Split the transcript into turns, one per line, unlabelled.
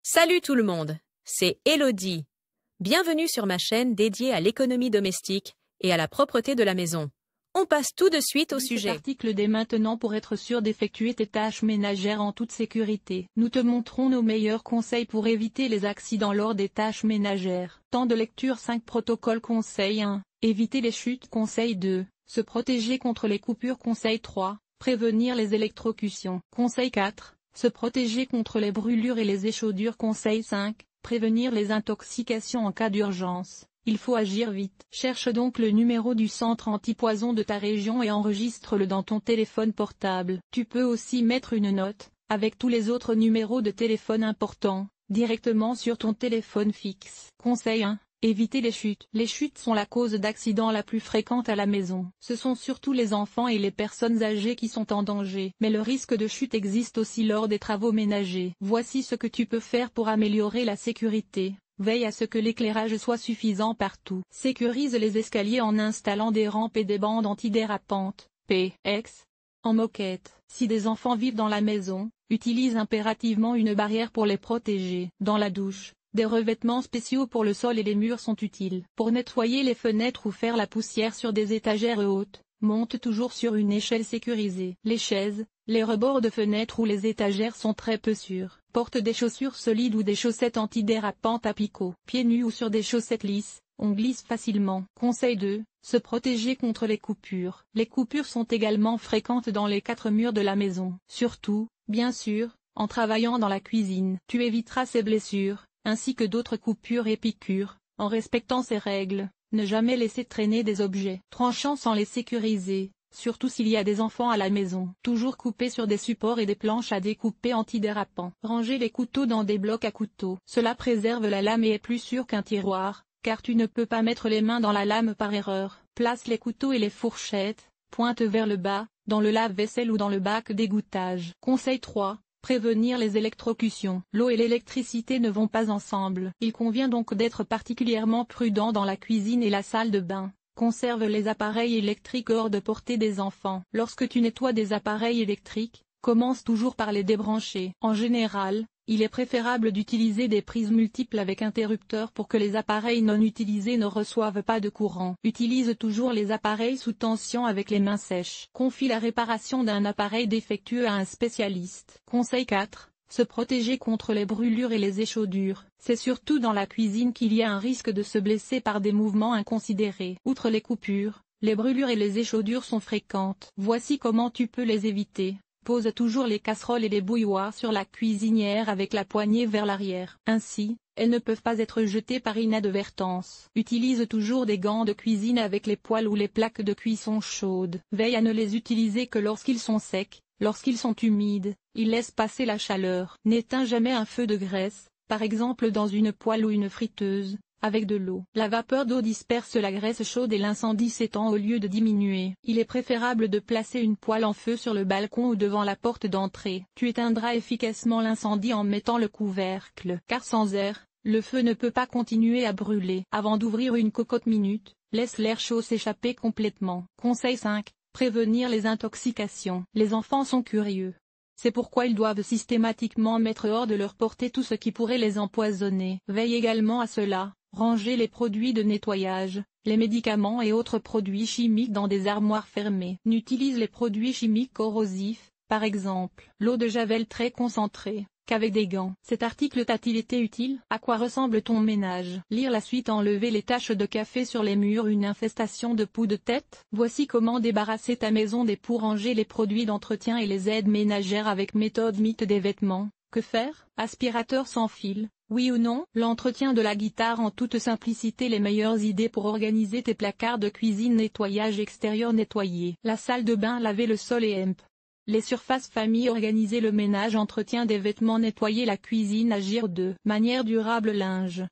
Salut tout le monde, c'est Elodie. Bienvenue sur ma chaîne dédiée à l'économie domestique et à la propreté de la maison. On passe tout de suite au sujet.
Cet article dès maintenant pour être sûr d'effectuer tes tâches ménagères en toute sécurité. Nous te montrons nos meilleurs conseils pour éviter les accidents lors des tâches ménagères. Temps de lecture 5 Protocole Conseil 1, éviter les chutes Conseil 2, se protéger contre les coupures Conseil 3, prévenir les électrocutions Conseil 4, se protéger contre les brûlures et les échaudures Conseil 5, prévenir les intoxications en cas d'urgence. Il faut agir vite. Cherche donc le numéro du centre antipoison de ta région et enregistre-le dans ton téléphone portable. Tu peux aussi mettre une note, avec tous les autres numéros de téléphone importants, directement sur ton téléphone fixe. Conseil 1. Éviter les chutes. Les chutes sont la cause d'accidents la plus fréquente à la maison. Ce sont surtout les enfants et les personnes âgées qui sont en danger. Mais le risque de chute existe aussi lors des travaux ménagers. Voici ce que tu peux faire pour améliorer la sécurité. Veille à ce que l'éclairage soit suffisant partout. Sécurise les escaliers en installant des rampes et des bandes antidérapantes, PX, en moquette. Si des enfants vivent dans la maison, utilise impérativement une barrière pour les protéger. Dans la douche, des revêtements spéciaux pour le sol et les murs sont utiles. Pour nettoyer les fenêtres ou faire la poussière sur des étagères hautes, monte toujours sur une échelle sécurisée. Les chaises, les rebords de fenêtres ou les étagères sont très peu sûrs. Porte des chaussures solides ou des chaussettes antidérapantes à picots. Pieds nus ou sur des chaussettes lisses, on glisse facilement. Conseil 2, se protéger contre les coupures. Les coupures sont également fréquentes dans les 4 murs de la maison. Surtout, bien sûr, en travaillant dans la cuisine. Tu éviteras ces blessures, ainsi que d'autres coupures et piqûres, en respectant ces règles. Ne jamais laisser traîner des objets tranchants sans les sécuriser, surtout s'il y a des enfants à la maison. Toujours couper sur des supports et des planches à découper antidérapants. Ranger les couteaux dans des blocs à couteaux. Cela préserve la lame et est plus sûr qu'un tiroir, car tu ne peux pas mettre les mains dans la lame par erreur. Place les couteaux et les fourchettes, pointe vers le bas, dans le lave-vaisselle ou dans le bac d'égouttage. Conseil 3. Prévenir les électrocutions. L'eau et l'électricité ne vont pas ensemble. Il convient donc d'être particulièrement prudent dans la cuisine et la salle de bain. Conserve les appareils électriques hors de portée des enfants. Lorsque tu nettoies des appareils électriques, commence toujours par les débrancher. En général, il est préférable d'utiliser des prises multiples avec interrupteur pour que les appareils non utilisés ne reçoivent pas de courant. Utilise toujours les appareils sous tension avec les mains sèches. Confie la réparation d'un appareil défectueux à un spécialiste. Conseil 4. Se protéger contre les brûlures et les échaudures. C'est surtout dans la cuisine qu'il y a un risque de se blesser par des mouvements inconsidérés. Outre les coupures, les brûlures et les échaudures sont fréquentes. Voici comment tu peux les éviter. Pose toujours les casseroles et les bouilloires sur la cuisinière avec la poignée vers l'arrière. Ainsi, elles ne peuvent pas être jetées par inadvertance. Utilise toujours des gants de cuisine avec les poêles ou les plaques de cuisson chaudes. Veille à ne les utiliser que lorsqu'ils sont secs. Lorsqu'ils sont humides, ils laissent passer la chaleur. N'éteins jamais un feu de graisse, par exemple dans une poêle ou une friteuse, avec de l'eau. La vapeur d'eau disperse la graisse chaude et l'incendie s'étend au lieu de diminuer. Il est préférable de placer une poêle en feu sur le balcon ou devant la porte d'entrée. Tu éteindras efficacement l'incendie en mettant le couvercle. Car sans air, le feu ne peut pas continuer à brûler. Avant d'ouvrir une cocotte minute, laisse l'air chaud s'échapper complètement. Conseil 5. Prévenir les intoxications. Les enfants sont curieux. C'est pourquoi ils doivent systématiquement mettre hors de leur portée tout ce qui pourrait les empoisonner. Veille également à cela, ranger les produits de nettoyage, les médicaments et autres produits chimiques dans des armoires fermées. N'utilise les produits chimiques corrosifs, par exemple l'eau de javel très concentrée, qu'avec des gants. Cet article t'a-t-il été utile? À quoi ressemble ton ménage? Lire la suite. Enlever les taches de café sur les murs. Une infestation de poux de tête? Voici comment débarrasser ta maison des poux. Ranger les produits d'entretien et les aides ménagères avec méthode mythe des vêtements. Que faire? Aspirateur sans fil, oui ou non? L'entretien de la guitare en toute simplicité. Les meilleures idées pour organiser tes placards de cuisine. Nettoyage extérieur. Nettoyer la salle de bain. Laver le sol et les surfaces famille. Organiser le ménage. Entretien des vêtements. Nettoyer la cuisine. Agir de manière durable. Linge,